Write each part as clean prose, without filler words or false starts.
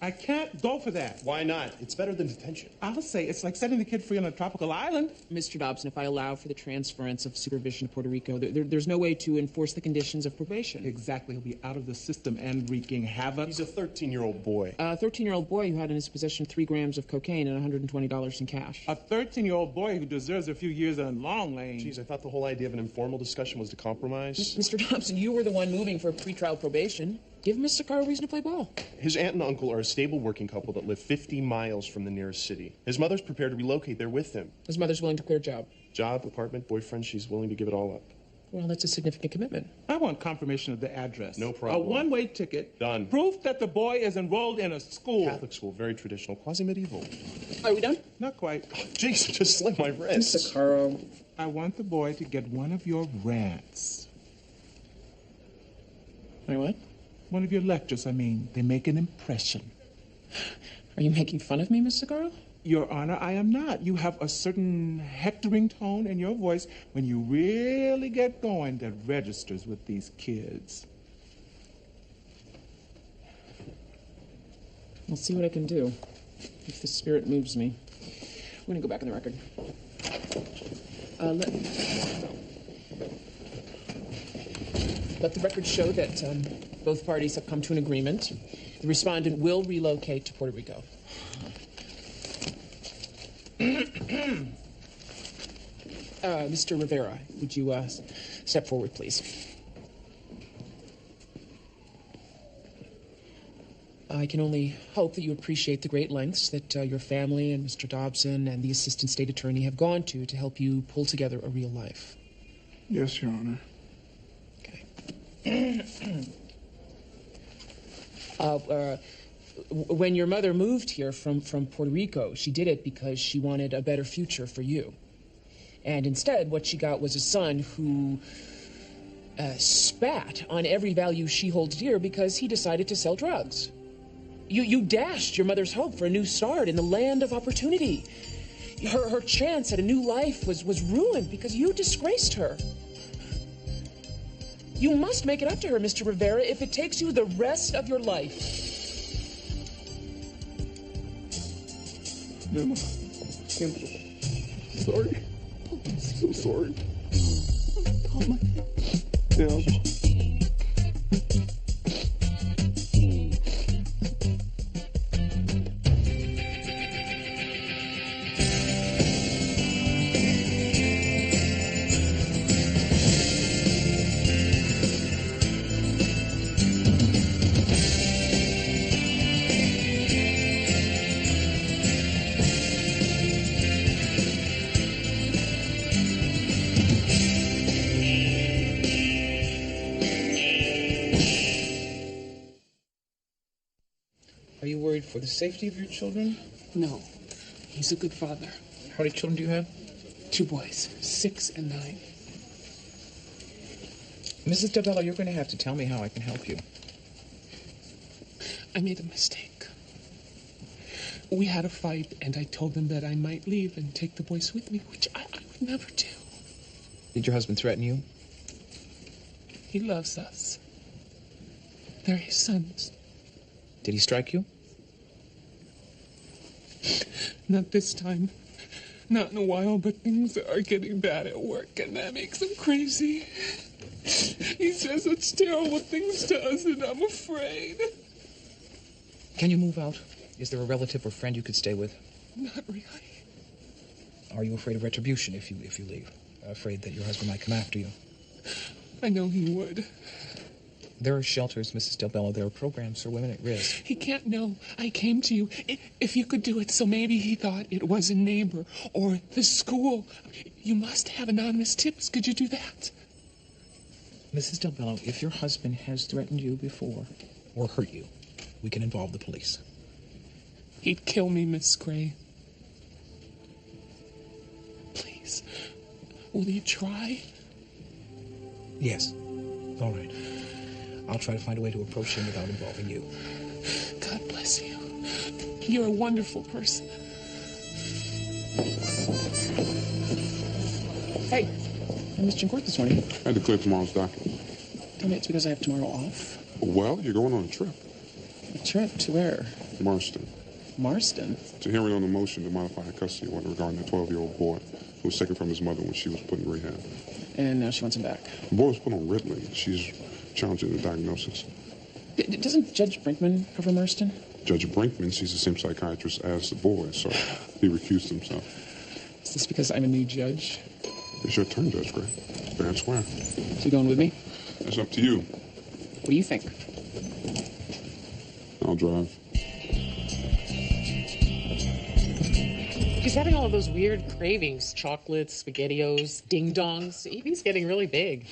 I can't go for that. Why not? It's better than detention. I'll say it's like setting the kid free on a tropical island. Mr. Dobson, if I allow for the transference of supervision to Puerto Rico, there's no way to enforce the conditions of probation. Exactly. He'll be out of the system and wreaking havoc. He's a 13-year-old boy. A 13-year-old boy who had in his possession 3 grams of cocaine and $120 in cash. A 13-year-old boy who deserves a few years on long lane. Geez, I thought the whole idea of an informal discussion was to compromise. Mr. Dobson, you were the one moving for pretrial probation. Give Mr. Carr a reason to play ball. His aunt and uncle are a stable working couple that live 50 miles from the nearest city. His mother's prepared to relocate there with him. His mother's willing to quit her job. Job, apartment, boyfriend, she's willing to give it all up. Well, that's a significant commitment. I want confirmation of the address. No problem. A one-way ticket. Done. Proof that the boy is enrolled in a school. Catholic school, very traditional, quasi-medieval. Are we done? Not quite. Jeez, just slit my wrist. Mr. Caro. I want the boy to get one of your rants. Wait, what? One of your lectures, I mean. They make an impression. Are you making fun of me, Mr. Caro? Your Honor, I am not. You have a certain hectoring tone in your voice when you really get going that registers with these kids. I'll see what I can do, if the spirit moves me. We're going to go back in the record. Let the record show that both parties have come to an agreement. The respondent will relocate to Puerto Rico. Mr. Rivera, would you step forward, please? I can only hope that you appreciate the great lengths that your family and Mr. Dobson and the Assistant State Attorney have gone to help you pull together a real life. Yes, Your Honor. Okay. When your mother moved here from Puerto Rico, she did it because she wanted a better future for you. And instead, what she got was a son who spat on every value she holds dear because he decided to sell drugs. You dashed your mother's hope for a new start in the land of opportunity. Her chance at a new life was ruined because you disgraced her. You must make it up to her, Mr. Rivera, if it takes you the rest of your life. Mama, I'm sorry. I'm so sorry. Oh, my. Yeah. Are you worried for the safety of your children? No. He's a good father. How many children do you have? 2 boys, 6 and 9. Mrs. DeBello, you're going to have to tell me how I can help you. I made a mistake. We had a fight, and I told him that I might leave and take the boys with me, which I would never do. Did your husband threaten you? He loves us. They're his sons. Did he strike you? Not this time. Not in a while, but things are getting bad at work, and that makes him crazy. He says such terrible things to us, and I'm afraid. Can you move out? Is there a relative or friend you could stay with? Not really. Are you afraid of retribution if you leave? Afraid that your husband might come after you? I know he would. There are shelters, Mrs. DeBello. There are programs for women at risk. He can't know I came to you. If you could do it, so maybe he thought it was a neighbor or the school. You must have anonymous tips. Could you do that? Mrs. DeBello, if your husband has threatened you before or hurt you, we can involve the police. He'd kill me, Miss Gray. Please, will you try? Yes. All right. I'll try to find a way to approach him without involving you. God bless you. You're a wonderful person. Hey, I missed you in court this morning. I had to clear tomorrow's docket. Tell me it's because I have tomorrow off. Well, you're going on a trip. A trip to where? Marston. Marston? It's a hearing on the motion to modify her custody order regarding the 12-year-old boy who was taken from his mother when she was put in rehab. And now she wants him back. The boy was put on Ritalin. She's challenging the diagnosis. Doesn't Judge Brinkman cover Marston? Judge Brinkman sees the same psychiatrist as the boy, so he recused himself. Is this because I'm a new judge? It's your turn, Judge Gray. Fair and square. So you going with me? It's up to you. What do you think? I'll drive. He's having all of those weird cravings. Chocolates, SpaghettiOs, ding-dongs. He's getting really big.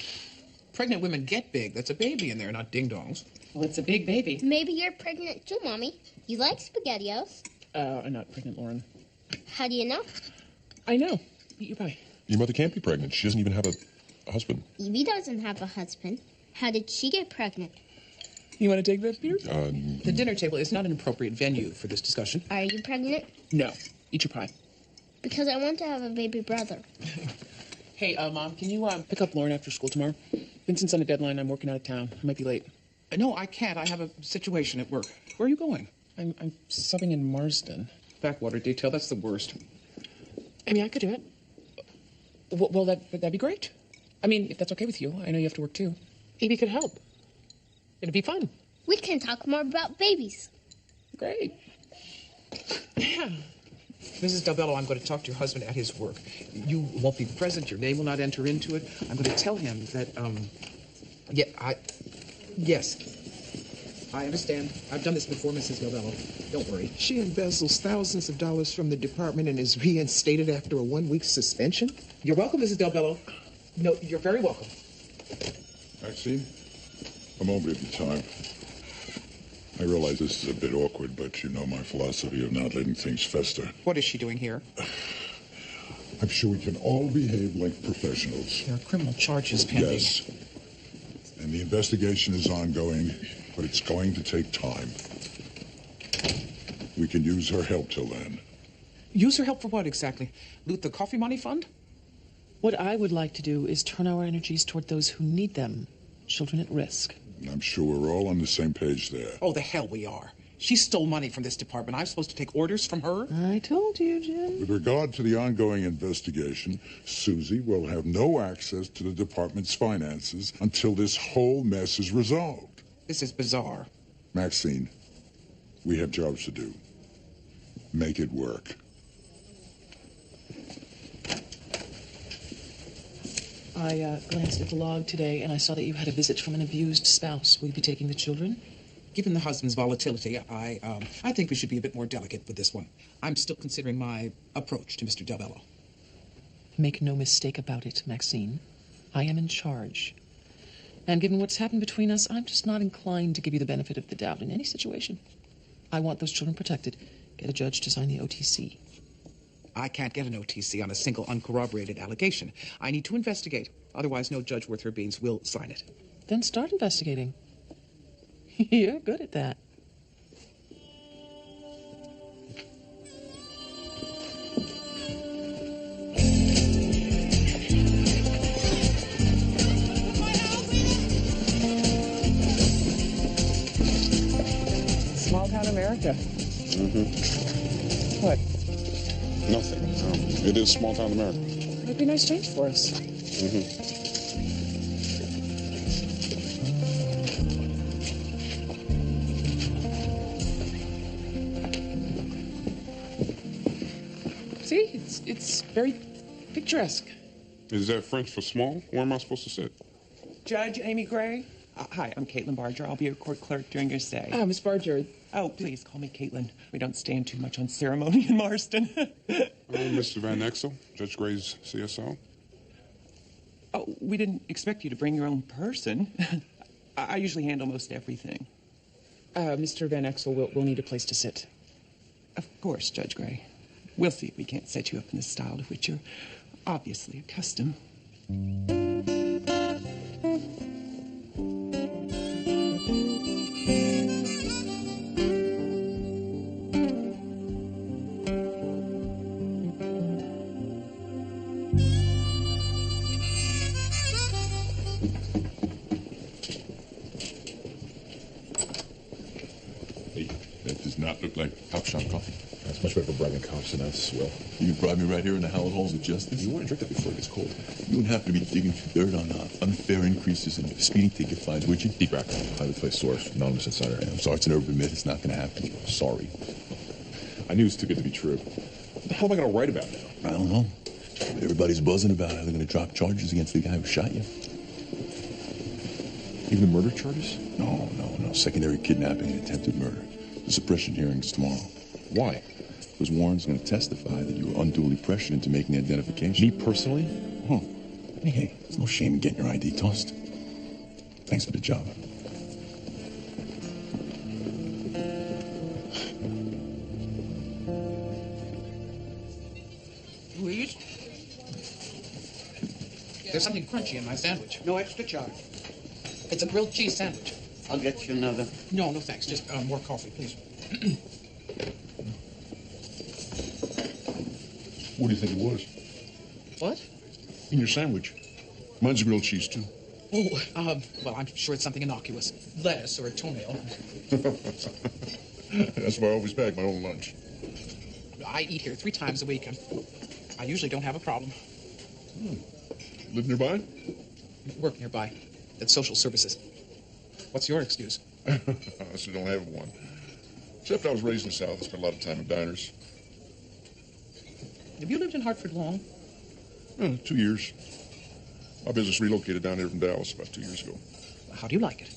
Pregnant women get big. That's a baby in there, not ding-dongs. Well, it's a big baby. Maybe you're pregnant too, Mommy. You like SpaghettiOs. I'm not pregnant, Lauren. How do you know? I know. Eat your pie. Your mother can't be pregnant. She doesn't even have a husband. Evie doesn't have a husband. How did she get pregnant? You want to take that, Peter? The dinner table is not an appropriate venue for this discussion. Are you pregnant? No. Eat your pie. Because I want to have a baby brother. Hey, Mom, can you pick up Lauren after school tomorrow? Vincent's on a deadline. I'm working out of town. I might be late. No, I can't. I have a situation at work. Where are you going? I'm subbing in Marsden. Backwater detail. That's the worst. I mean, I could do it. Well, that'd be great. I mean, if that's okay with you. I know you have to work, too. Maybe could help. It'd be fun. We can talk more about babies. Great. Yeah. Mrs. Del Bello, I'm going to talk to your husband at his work. You won't be present. Your name will not enter into it. I'm going to tell him that, yes. I understand. I've done this before, Mrs. Del Bello. Don't worry. She embezzles thousands of dollars from the department and is reinstated after a 1-week suspension? You're welcome, Mrs. Del Bello. No, you're very welcome. Maxine, a moment at a time. I realize this is a bit awkward, but you know my philosophy of not letting things fester. What is she doing here? I'm sure we can all behave like professionals. There are criminal charges pending. Yes. And the investigation is ongoing, but it's going to take time. We can use her help till then. Use her help for what exactly? Loot the coffee money fund? What I would like to do is turn our energies toward those who need them. Children at risk. I'm sure we're all on the same page there. Oh, the hell we are. She stole money from this department. I'm supposed to take orders from her? I told you, Jim. With regard to the ongoing investigation, Susie will have no access to the department's finances until this whole mess is resolved. This is bizarre. Maxine, we have jobs to do. Make it work. I glanced at the log today, and I saw that you had a visit from an abused spouse. Will you be taking the children? Given the husband's volatility, I think we should be a bit more delicate with this one. I'm still considering my approach to Mr. Del Bello. Make no mistake about it, Maxine. I am in charge. And given what's happened between us, I'm just not inclined to give you the benefit of the doubt in any situation. I want those children protected. Get a judge to sign the OTC. I can't get an OTC on a single uncorroborated allegation. I need to investigate. Otherwise, no judge worth her beans will sign it. Then start investigating. You're good at that. Small town America. Mm-hmm. What? Nothing. It is small town America. It'd be a nice change for us. Mm-hmm. See, it's very picturesque. Is that French for small? Where am I supposed to sit? Judge Amy Gray? Hi, I'm Caitlin Barger. I'll be your court clerk during your stay. Miss Barger. Oh, please call me Caitlin. We don't stand too much on ceremony in Marston. Mr. Van Exel, Judge Gray's CSO. Oh, we didn't expect you to bring your own person. I usually handle most everything. Mr. Van Exel will need a place to sit. Of course, Judge Gray. We'll see if we can't set you up in the style to which you're obviously accustomed. does not look like a cop shop coffee. That's much better for bribing cops than us, Will. You can bribe me right here in the howling halls of justice. You want to drink that before it gets cold. You wouldn't have to be digging through dirt on unfair increases in speeding ticket fines, would you? Deep Rack, highly placed source, anonymous insider. I'm sorry, it's an urban myth. It's not going to happen. Sorry. I knew it was too good to be true. What the hell am I going to write about now? I don't know. Everybody's buzzing about how they're going to drop charges against the guy who shot you. Even the murder charges? No. Secondary kidnapping and attempted murder. The suppression hearing's tomorrow. Why? Because Warren's going to testify that you were unduly pressured into making the identification. Me personally? Oh. Hey, there's no shame in getting your ID tossed. Thanks for the job. Louise? There's something crunchy in my sandwich. No extra charge. It's a grilled cheese sandwich. I'll get you another. No, thanks. Just more coffee, please. What do you think it was? What? In your sandwich. Mine's grilled cheese, too. Oh, well, I'm sure it's something innocuous. Lettuce or a toenail. That's why I always pack my own lunch. I eat here 3 times a week, and I usually don't have a problem. Live nearby? Work nearby. At social services. What's your excuse? I still don't have one. Except I was raised in the South. I spent a lot of time in diners. Have you lived in Hartford long? 2 years. My business relocated down here from Dallas about 2 years ago. How do you like it?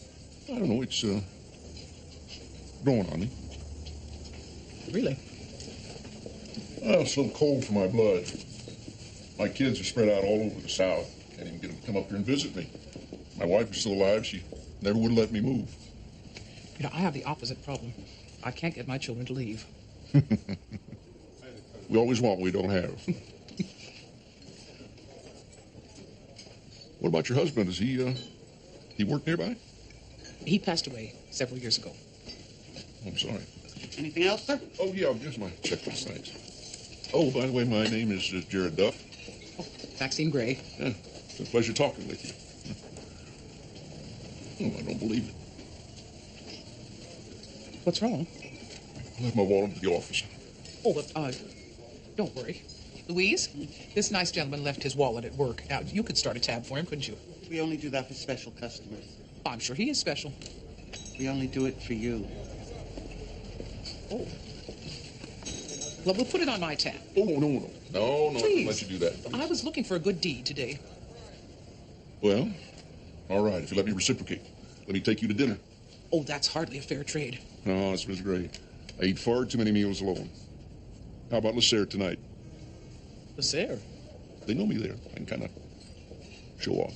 I don't know. It's growing on me. Really? Oh, it's a little cold for my blood. My kids are spread out all over the South. Can't even get them to come up here and visit me. My wife is still alive. She never would let me move. You know, I have the opposite problem. I can't get my children to leave. We always want what we don't have. What about your husband? Does he work nearby? He passed away several years ago. I'm sorry. Anything else, sir? Oh, yeah, here's my checklist, thanks. Oh, by the way, my name is Jared Duff. Oh, Maxine Gray. Yeah, it's a pleasure talking with you. Oh, I don't believe it. What's wrong? I left my wallet at the office. Oh, don't worry. Louise, this nice gentleman left his wallet at work. Now, you could start a tab for him, couldn't you? We only do that for special customers. I'm sure he is special. We only do it for you. Oh. Well, we'll put it on my tab. Oh, no, I can't let you do that. I was looking for a good deed today. Well, all right, if you let me reciprocate. Let me take you to dinner. Oh, that's hardly a fair trade. No, this was great. I eat far too many meals alone. How about Lacerre tonight? Lacerre? They know me there. I can kind of show off.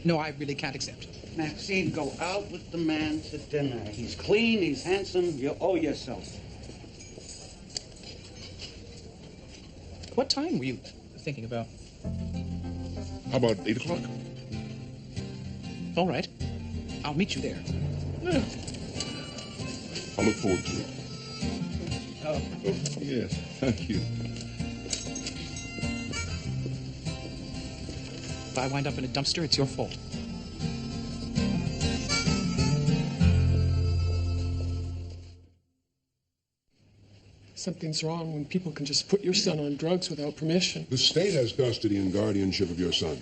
No, I really can't accept. Maxine, go out with the man to dinner. He's clean, he's handsome. You owe yourself. What time were you thinking about? How about 8 o'clock? All right. I'll meet you there. Yeah. I look forward to it. Oh. Yes, thank you. If I wind up in a dumpster, it's your fault. Something's wrong when people can just put your son on drugs without permission. The state has custody and guardianship of your son.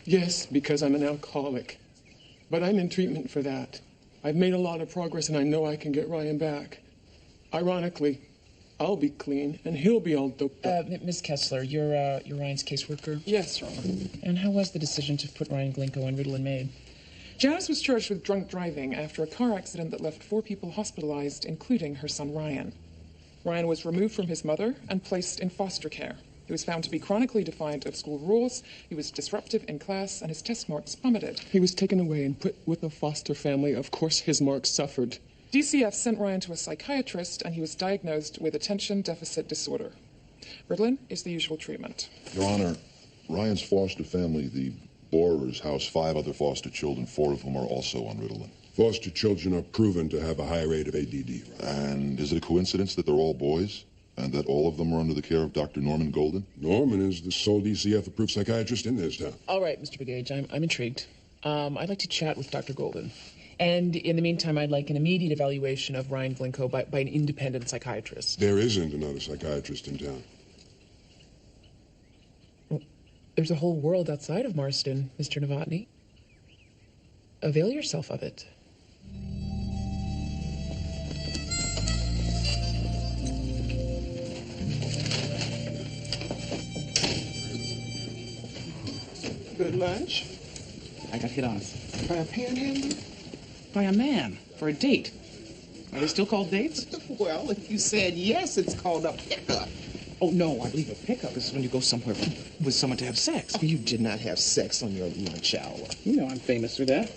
Yes, because I'm an alcoholic. But I'm in treatment for that. I've made a lot of progress, and I know I can get Ryan back. Ironically, I'll be clean, and he'll be all doped up. Miss Kessler, you're Ryan's caseworker? Yes, Your Honor. And how was the decision to put Ryan Glinko on Ritalin made? Janice was charged with drunk driving after a car accident that left 4 people hospitalized, including her son Ryan. Ryan was removed from his mother and placed in foster care. He was found to be chronically defiant of school rules, he was disruptive in class, and his test marks plummeted. He was taken away and put with a foster family. Of course, his marks suffered. DCF sent Ryan to a psychiatrist, and he was diagnosed with attention deficit disorder. Ritalin is the usual treatment. Your Honor, Ryan's foster family, the Borers, house 5 other foster children, 4 of whom are also on Ritalin. Foster children are proven to have a high rate of ADD. And is it a coincidence that they're all boys? And that all of them are under the care of Dr. Norman Golden? Norman is the sole DCF-approved psychiatrist in this town. All right, Mr. Begage, I'm intrigued. I'd like to chat with Dr. Golden. And in the meantime, I'd like an immediate evaluation of Ryan Glinko by an independent psychiatrist. There isn't another psychiatrist in town. Well, there's a whole world outside of Marston, Mr. Novotny. Avail yourself of it. Good lunch. I got hit on by a panhandler? By a man for a date. Are they still called dates? Well, if you said yes, it's called a pickup. Oh, no, I believe a pickup is when you go somewhere with someone to have sex. You did not have sex on your lunch hour. You know I'm famous for that.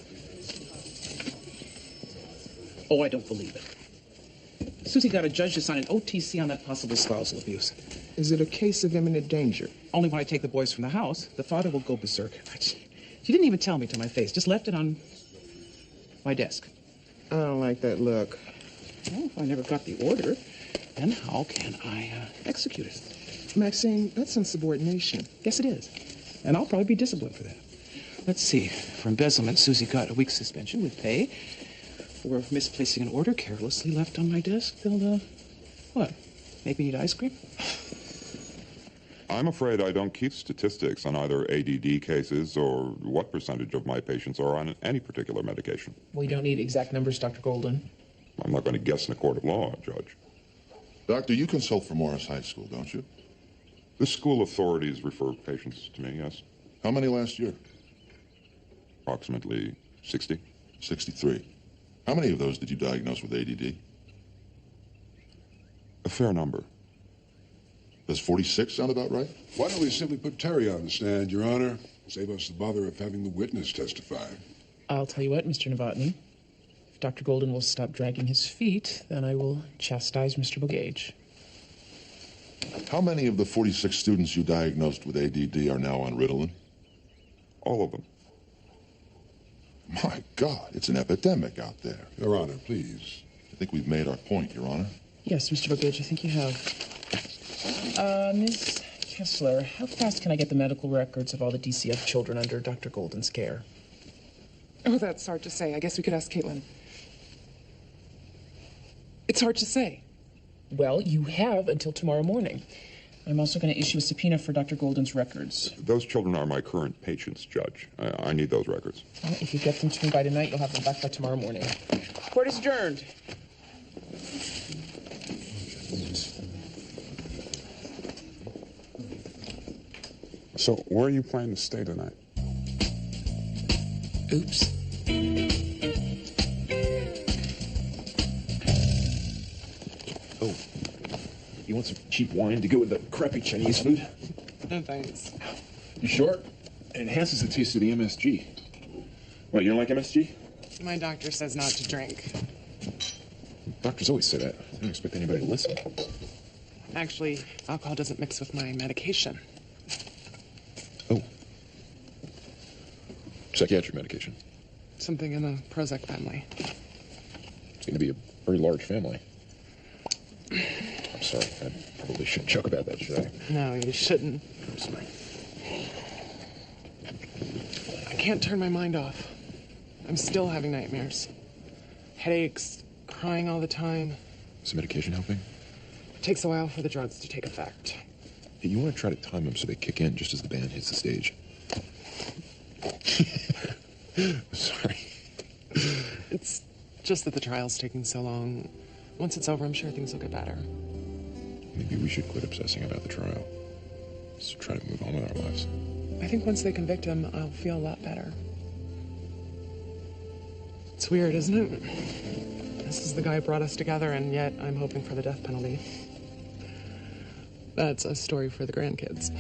Oh, I don't believe it. Susie got a judge to sign an OTC on that possible spousal abuse. Is it a case of imminent danger? Only when I take the boys from the house, the father will go berserk. She didn't even tell me to my face, just left it on my desk. I don't like that look. Well, if I never got the order, then how can I execute it? Maxine, that's insubordination. Yes, it is. And I'll probably be disciplined for that. Let's see. For embezzlement, Susie got a week's suspension with pay. For misplacing an order carelessly left on my desk, they'll, what? Make me eat ice cream? I'm afraid I don't keep statistics on either ADD cases or what percentage of my patients are on any particular medication. We don't need exact numbers, Dr. Golden. I'm not going to guess in a court of law, Judge. Doctor, you consult for Morris High School, don't you? The school authorities refer patients to me, yes. How many last year? Approximately 60. 63. How many of those did you diagnose with ADD? A fair number. Does 46 sound about right? Why don't we simply put Terry on the stand, Your Honor? Save us the bother of having the witness testify. I'll tell you what, Mr. Novotny. If Dr. Golden will stop dragging his feet, then I will chastise Mr. Bogage. How many of the 46 students you diagnosed with ADD are now on Ritalin? All of them. My God, it's an epidemic out there. Your Honor, please. I think we've made our point, Your Honor. Yes, Mr. Bogage, I think you have. Miss Kessler, how fast can I get the medical records of all the DCF children under Dr. Golden's care? Oh, that's hard to say. I guess we could ask Caitlin. It's hard to say. Well, you have until tomorrow morning. I'm also going to issue a subpoena for Dr. Golden's records. Those children are my current patients, Judge. I need those records. Well, if you get them to me by tonight, you'll have them back by tomorrow morning. Court is adjourned. So, where are you planning to stay tonight? Oops. Oh, you want some cheap wine to go with the crappy Chinese food? No, thanks. You sure? It enhances the taste of the MSG. What, you don't like MSG? My doctor says not to drink. Doctors always say that. I don't expect anybody to listen. Actually, alcohol doesn't mix with my medication. Oh. Psychiatric medication. Something in the Prozac family. It's going to be a very large family. I'm sorry. I probably shouldn't joke about that, should I? No, you shouldn't. I'm sorry. I can't turn my mind off. I'm still having nightmares. Headaches, crying all the time. Is the medication helping? It takes a while for the drugs to take effect. Hey, you want to try to time them so they kick in just as the band hits the stage. Sorry. It's just that the trial's taking so long. Once it's over, I'm sure things will get better. Maybe we should quit obsessing about the trial. Just try to move on with our lives. I think once they convict him, I'll feel a lot better. It's weird, isn't it? This is the guy who brought us together, and yet I'm hoping for the death penalty. That's a story for the grandkids.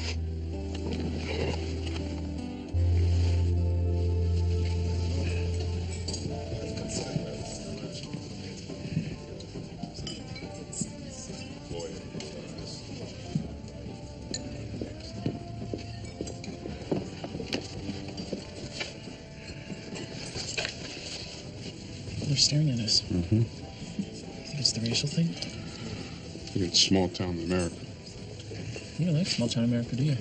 They're staring at us. Mm-hmm. You think it's the racial thing? I think it's small town America. You don't like small town America, do you?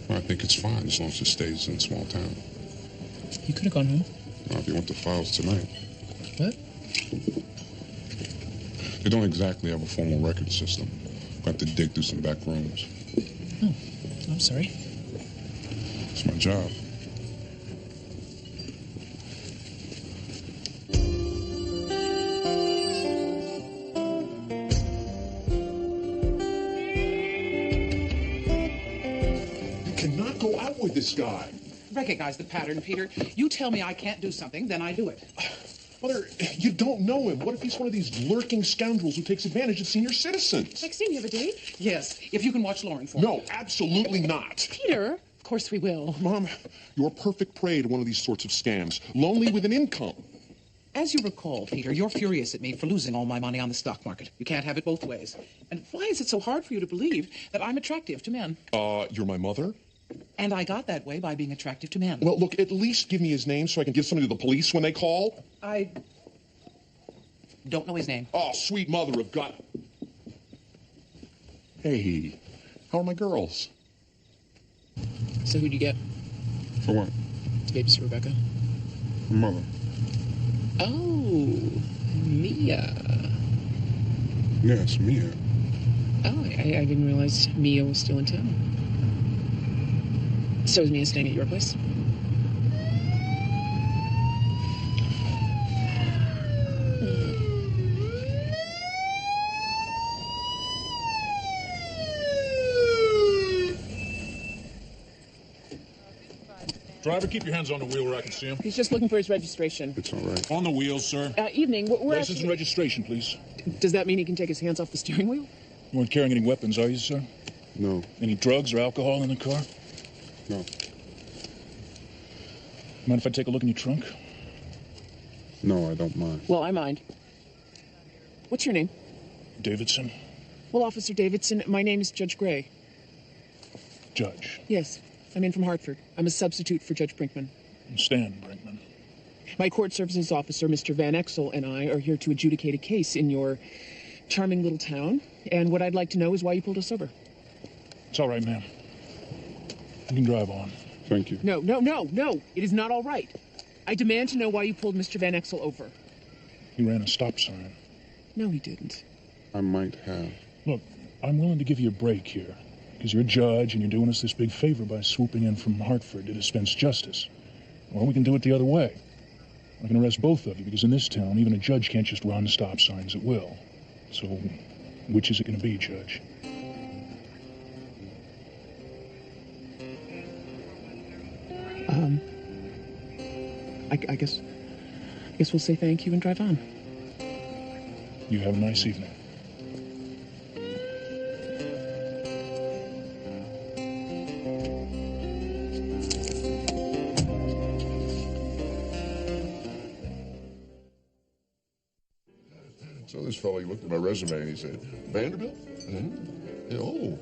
Well, I think it's fine as long as it stays in small town. You could have gone home. Well, if you want the files tonight. What? They don't exactly have a formal record system. We have to dig through some back rooms. Oh, I'm sorry. It's my job. You cannot go out with this guy. Recognize the pattern, Peter. You tell me I can't do something, then I do it. Mother, you don't know him. What if he's one of these lurking scoundrels who takes advantage of senior citizens? Maxine, you have a date? Yes, if you can watch Lauren for me. No, absolutely not. Peter, of course we will. Mom, you're perfect prey to one of these sorts of scams. Lonely with an income. As you recall, Peter, you're furious at me for losing all my money on the stock market. You can't have it both ways. And why is it so hard for you to believe that I'm attractive to men? You're my mother? And I got that way by being attractive to men. Well, look, at least give me his name so I can give something to the police when they call. I don't know his name. Oh, sweet mother of God. Hey, how are my girls? So who'd you get For what? to babysit Rebecca? My mother. Oh, Mia. Yes, Mia. Oh, I didn't realize Mia was still in town. So is Mia staying at your place? Driver, keep your hands on the wheel where I can see him. He's just looking for his registration. It's all right. On the wheel, sir. Evening. We're License actually... and registration, please. Does that mean he can take his hands off the steering wheel? You weren't carrying any weapons, are you, sir? No. Any drugs or alcohol in the car? No. Mind if I take a look in your trunk? No, I don't mind. Well, I mind. What's your name? Davidson. Well, Officer Davidson, my name is Judge Gray. Judge. Yes, I'm in from Hartford. I'm a substitute for Judge Brinkman. Stan Brinkman. My court services officer, Mr. Van Exel, and I are here to adjudicate a case in your charming little town. And what I'd like to know is why you pulled us over. It's all right, ma'am. You can drive on. Thank you. No. It is not all right. I demand to know why you pulled Mr. Van Exel over. He ran a stop sign. No, he didn't. I might have. Look, I'm willing to give you a break here, because you're a judge and you're doing us this big favor by swooping in from Hartford to dispense justice. Or we can do it the other way. I can arrest both of you, because in this town, even a judge can't just run stop signs at will. So, which is it going to be, Judge? I guess we'll say thank you and drive on. You have a nice evening. So this fellow, he looked at my resume and he said, Vanderbilt? Oh,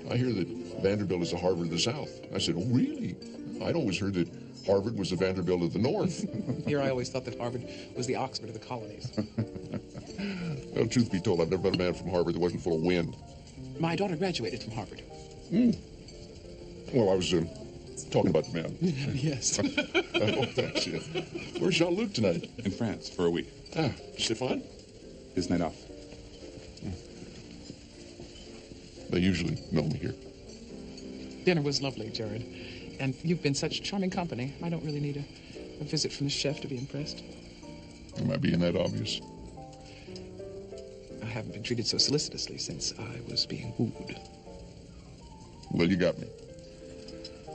I hear that Vanderbilt is the Harvard of the South. I said, oh, really? I'd always heard that Harvard was the Vanderbilt of the North. Here I always thought that Harvard was the Oxford of the colonies. Well, truth be told, I've never met a man from Harvard that wasn't full of wind. My daughter graduated from Harvard. Well, I was talking about the man. Yes. Oh, thanks, yeah. Where's Jean-Luc tonight? In France for a week. Ah, Stéphane? His night off. They usually know me here. Dinner was lovely, Jared. And you've been such charming company. I don't really need a visit from the chef to be impressed. Am I being that obvious? I haven't been treated so solicitously since I was being wooed. Well, you got me.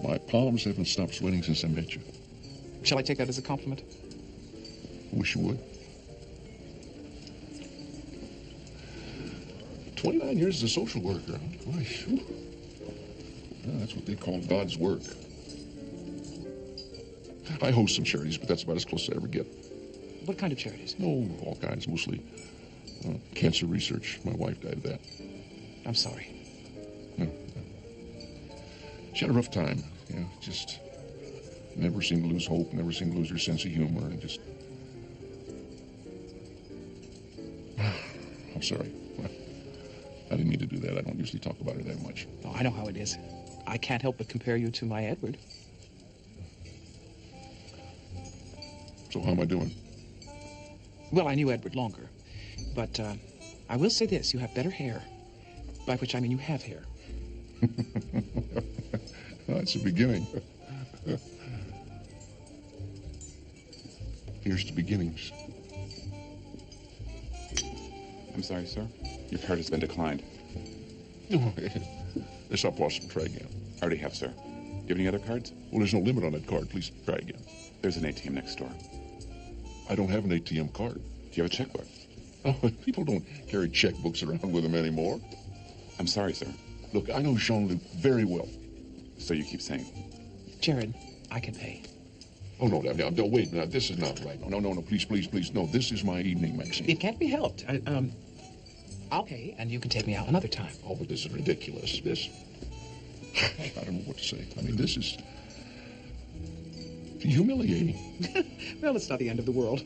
My palms haven't stopped sweating since I met you. Shall I take that as a compliment? Wish you would. 29 years as a social worker. Boy, whew. Yeah, that's what they call God's work. I host some charities, but that's about as close as I ever get. What kind of charities? Oh, all kinds, mostly cancer research. My wife died of that. I'm sorry. No. She had a rough time. Yeah, just never seemed to lose hope, never seemed to lose her sense of humor, and just... I'm sorry. I didn't mean to do that. I don't usually talk about her that much. Oh, I know how it is. I can't help but compare you to my Edward. So how am I doing? Well, I knew Edward longer. But I will say this, you have better hair. By which I mean you have hair. That's the beginning. Here's the beginnings. I'm sorry, sir. Your card has been declined. Let's not pause and try again. I already have, sir. Do you have any other cards? Well, there's no limit on that card. Please try again. There's an ATM next door. I don't have an ATM card. Do you have a checkbook? Oh, people don't carry checkbooks around with them anymore. I'm sorry, sir. Look, I know Jean-Luc very well. So you keep saying. Jared, I can pay. Oh, no, wait. Now, this is not right. No, please. No, this is my evening, Maxine. It can't be helped. I'll pay, and you can take me out another time. Oh, but this is ridiculous. This... I don't know what to say. I mean, this is... humiliating. Well, it's not the end of the world.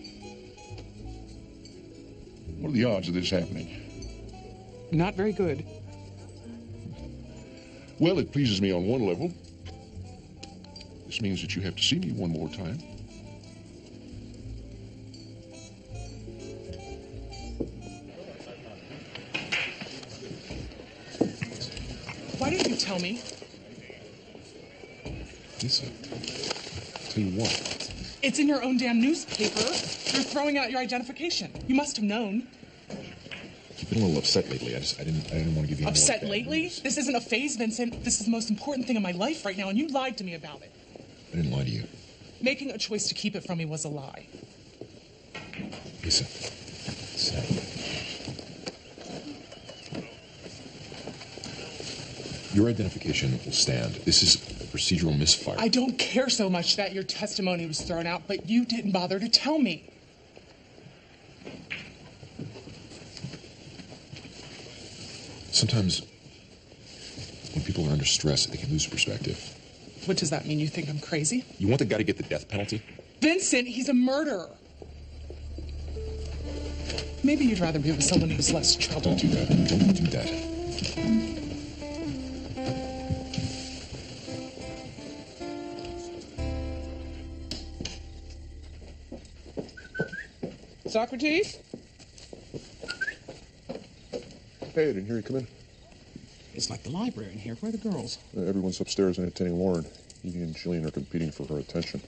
What are the odds of this happening? Not very good. Well, it pleases me on one level. This means that you have to see me one more time. Why didn't you tell me? Lisa, tell you what. It's in your own damn newspaper. You're throwing out your identification. You must have known. You've been a little upset lately. I didn't want to give you Upset more lately? news. This isn't a phase, Vincent. This is the most important thing in my life right now, and you lied to me about it. I didn't lie to you. Making a choice to keep it from me was a lie. Lisa, sit down. Your identification will stand. This is a procedural misfire. I don't care so much that your testimony was thrown out, but you didn't bother to tell me. Sometimes, when people are under stress, they can lose perspective. What does that mean? You think I'm crazy? You want the guy to get the death penalty? Vincent, he's a murderer. Maybe you'd rather be with someone who's less trouble. Don't do that. Don't do that. Socrates? Hey, I didn't hear you come in. It's like the library in here. Where are the girls? Everyone's upstairs entertaining Lauren. Evie and Jillian are competing for her attention.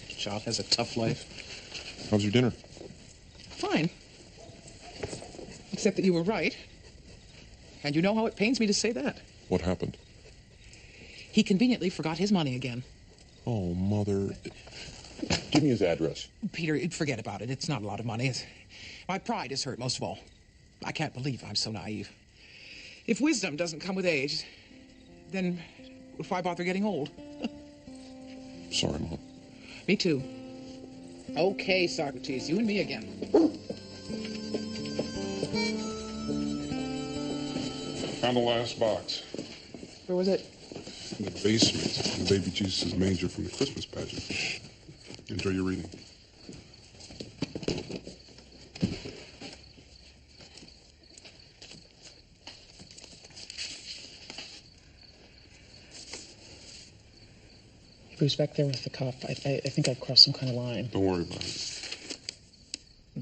Child has a tough life. How's your dinner? Fine. Except that you were right. And you know how it pains me to say that. What happened? He conveniently forgot his money again. Oh, Mother. Give me his address. Peter, forget about it. It's not a lot of money. My pride is hurt, most of all. I can't believe I'm so naive. If wisdom doesn't come with age, then why bother getting old? Sorry, Mom. Me too. Okay, Socrates, you and me again. Found the last box. Where was it? In the basement. The baby Jesus' manger from the Christmas pageant. Enjoy your reading. He was back there with the cop. I think I crossed some kind of line. Don't worry about it.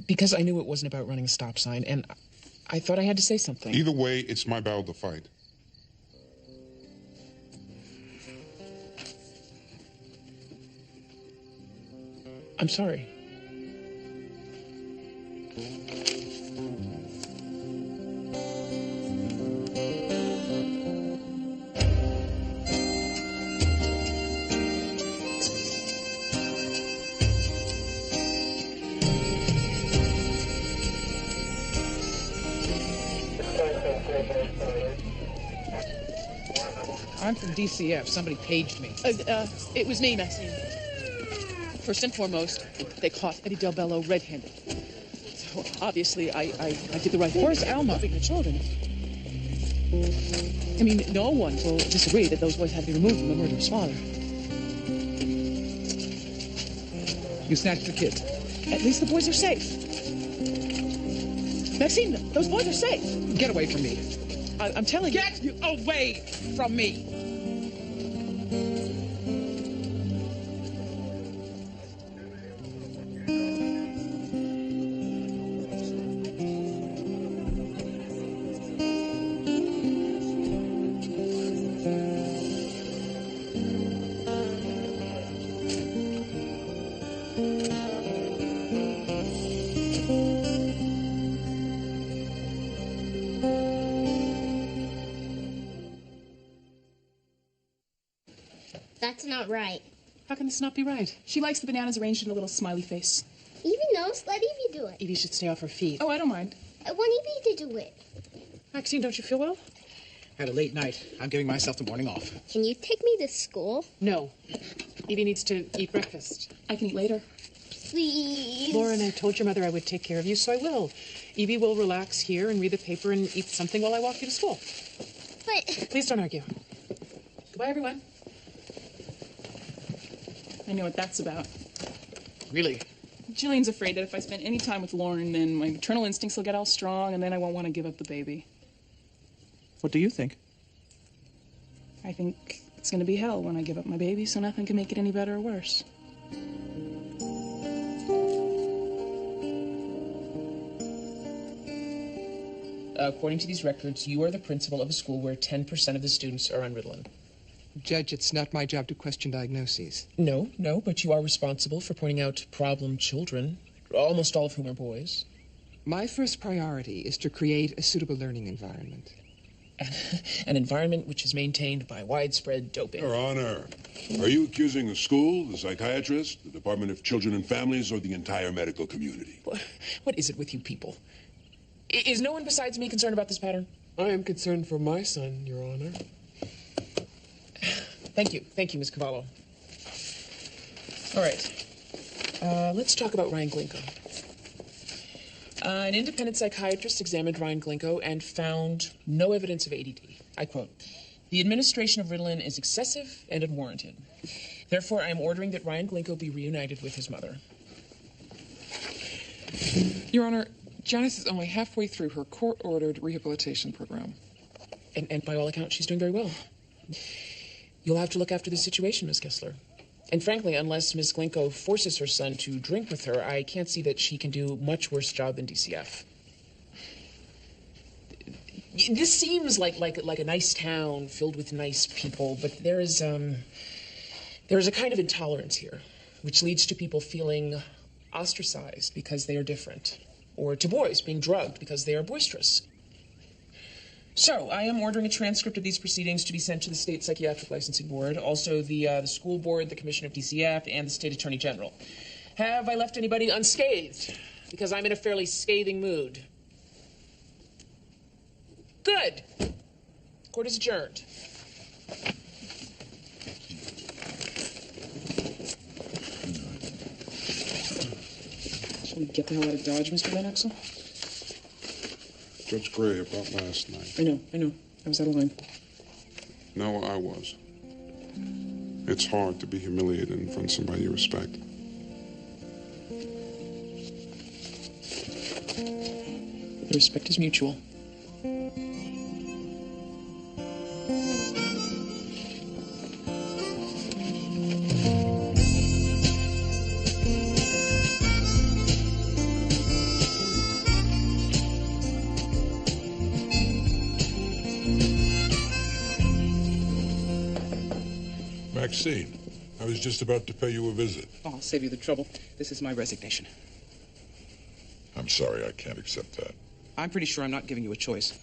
Because I knew it wasn't about running a stop sign, and I thought I had to say something. Either way, it's my battle to fight. I'm sorry. I'm from DCF. Somebody paged me. It was me, Maxine. First and foremost, they caught Eddie Del Bello red-handed. So obviously, I did the right thing. Where's Alma? The children. I mean, no one will disagree that those boys had to be removed from the murderer's father. You snatched the kids. At least the boys are safe. Maxine, those boys are safe. Get away from me. I'm telling you. Get away from me. That's not right. How can this not be right? She likes the bananas arranged in a little smiley face. Evie knows. Let Evie do it. Evie should stay off her feet. Oh, I don't mind. I want Evie to do it. Maxine, don't you feel well? Had a late night. I'm giving myself the morning off. Can you take me to school? No. Evie needs to eat breakfast. I can eat later. Please. Lauren, I told your mother I would take care of you, so I will. Evie will relax here and read the paper and eat something while I walk you to school. But... Please don't argue. Goodbye, everyone. I know what that's about. Really? Jillian's afraid that if I spend any time with Lauren, then my maternal instincts will get all strong, and then I won't want to give up the baby. What do you think? I think it's going to be hell when I give up my baby, so nothing can make it any better or worse. According to these records, you are the principal of a school where 10% of the students are on Ritalin. Judge, it's not my job to question diagnoses. No, but you are responsible for pointing out problem children, almost all of whom are boys. My first priority is to create a suitable learning environment. An environment which is maintained by widespread doping. Your Honor, are you accusing the school, the psychiatrist, the Department of Children and Families, or the entire medical community? What is it with you people? Is no one besides me concerned about this pattern? I am concerned for my son, Your Honor. Thank you, Ms. Cavallo. All right, let's talk about Ryan Glinko. An independent psychiatrist examined Ryan Glinko and found no evidence of ADD. I quote, "The administration of Ritalin is excessive and unwarranted. Therefore, I am ordering that Ryan Glinko be reunited with his mother." Your Honor, Janice is only halfway through her court-ordered rehabilitation program. And by all accounts, she's doing very well. You'll have to look after the situation, Ms. Kessler. And frankly, unless Ms. Glinko forces her son to drink with her, I can't see that she can do much worse job than DCF. This seems like a nice town filled with nice people, but there is a kind of intolerance here, which leads to people feeling ostracized because they are different, or to boys being drugged because they are boisterous. So, I am ordering a transcript of these proceedings to be sent to the State Psychiatric Licensing Board, also the School Board, the Commissioner of DCF, and the State Attorney General. Have I left anybody unscathed? Because I'm in a fairly scathing mood. Good. Court is adjourned. Shall we get the hell out of Dodge, Mr. Van Exel? Judge Gray, about last night. I know. I was out of line. No, I was. It's hard to be humiliated in front of somebody you respect. The respect is mutual. Maxine, I was just about to pay you a visit. Oh, I'll save you the trouble. This is my resignation. I'm sorry, I can't accept that. I'm pretty sure I'm not giving you a choice.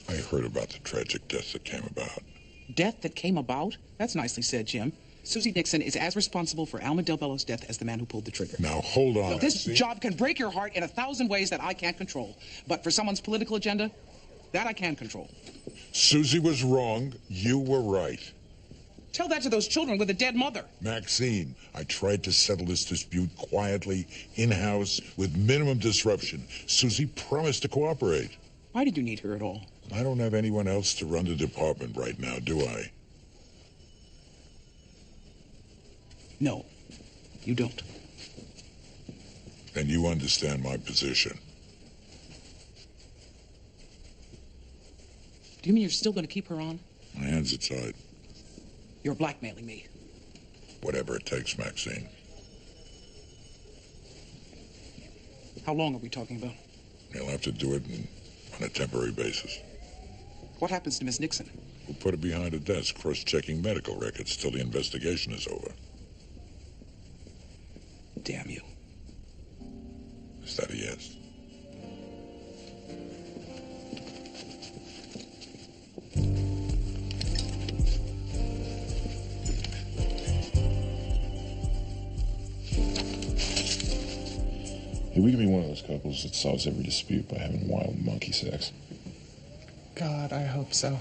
I heard about the tragic death that came about. Death that came about? That's nicely said, Jim. Susie Dixon is as responsible for Alma Del Bello's death as the man who pulled the trigger. Now, hold on. Look, this job can break your heart in 1,000 ways that I can't control. But for someone's political agenda, that I can control. Susie was wrong. You were right. Tell that to those children with a dead mother. Maxine, I tried to settle this dispute quietly, in-house, with minimum disruption. Susie promised to cooperate. Why did you need her at all? I don't have anyone else to run the department right now, do I? No, you don't. Then you understand my position. Do you mean you're still going to keep her on? My hands are tied. You're blackmailing me. Whatever it takes, Maxine. How long are we talking about? You'll have to do it on a temporary basis. What happens to Miss Nixon? We'll put her behind a desk, cross-checking medical records till the investigation is over. Damn you. Is that a yes? we could be one of those couples that solves every dispute by having wild monkey sex. God, I hope so.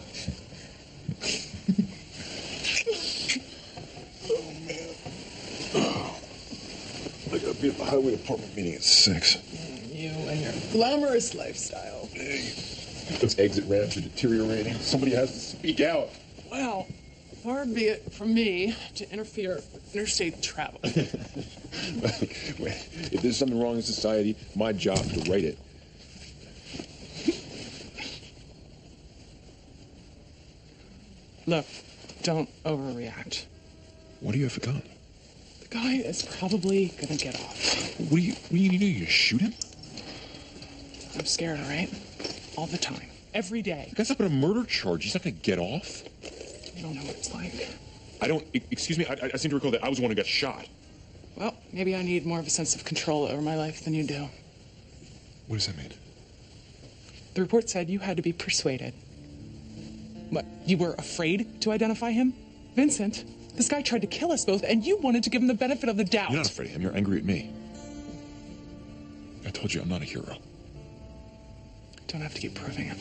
I gotta be at the highway department meeting at 6. You and your glamorous lifestyle. Those exit ramps are deteriorating. Somebody has to speak out. Well, far be it from me to interfere with interstate travel. If there's something wrong in society, my job is to right it. Look, don't overreact. What do you have for gun? The guy is probably gonna get off. What do you do? You shoot him? I'm scared, all right? All the time. Every day. The guy's up on a murder charge. He's not gonna get off. You don't know what it's like. Excuse me, I seem to recall that I was the one who got shot. Well, maybe I need more of a sense of control over my life than you do. What does that mean? The report said you had to be persuaded. What, you were afraid to identify him? Vincent, this guy tried to kill us both, and you wanted to give him the benefit of the doubt. You're not afraid of him. You're angry at me. I told you I'm not a hero. Don't have to keep proving it.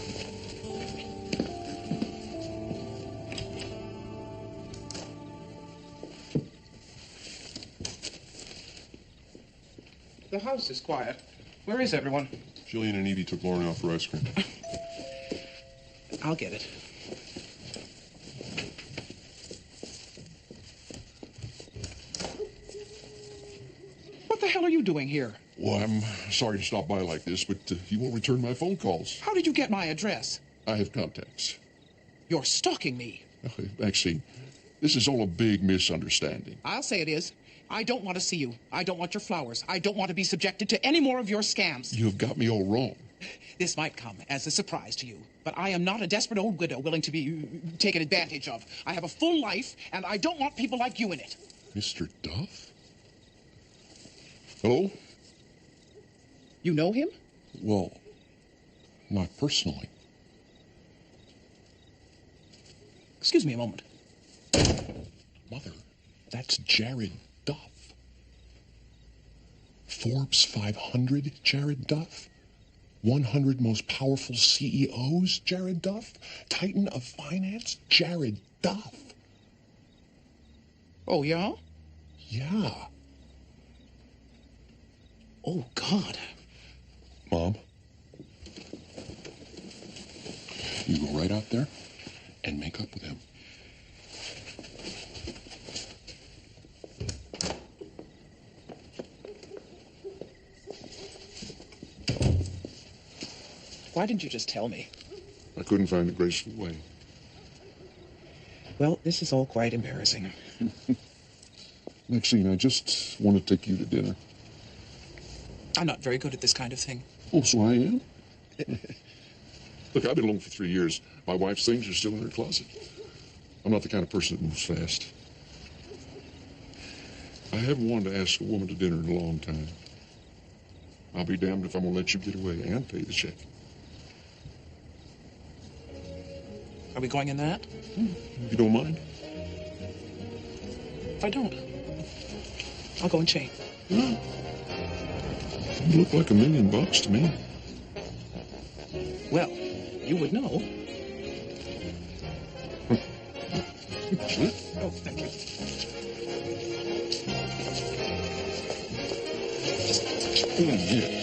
The house is quiet. Where is everyone? Jillian and Edie took Lauren out for ice cream. I'll get it. What the hell are you doing here? Well, I'm sorry to stop by like this, but you won't return my phone calls. How did you get my address? I have contacts. You're stalking me. Maxine, this is all a big misunderstanding. I'll say it is. I don't want to see you. I don't want your flowers. I don't want to be subjected to any more of your scams. You have got me all wrong. This might come as a surprise to you, but I am not a desperate old widow willing to be taken advantage of. I have a full life, and I don't want people like you in it. Mr. Duff? Hello? You know him? Well, not personally. Excuse me a moment. Mother, that's Jared Duff. Forbes 500, Jared Duff. 100 most powerful CEOs, Jared Duff. Titan of finance, Jared Duff. Oh, yeah? Yeah. Oh, God. Mom, you go right out there and make up with him. Why didn't you just tell me? I couldn't find a graceful way. Well, this is all quite embarrassing. Maxine, I just want to take you to dinner. I'm not very good at this kind of thing. Oh, so I am? Look, I've been alone for 3 years. My wife's things are still in her closet. I'm not the kind of person that moves fast. I haven't wanted to ask a woman to dinner in a long time. I'll be damned if I'm going to let you get away and pay the check. Are we going in that? If you don't mind. If I don't, I'll go and change. You look like $1 million to me. Well, you would know. Oh, thank you. Oh, yeah.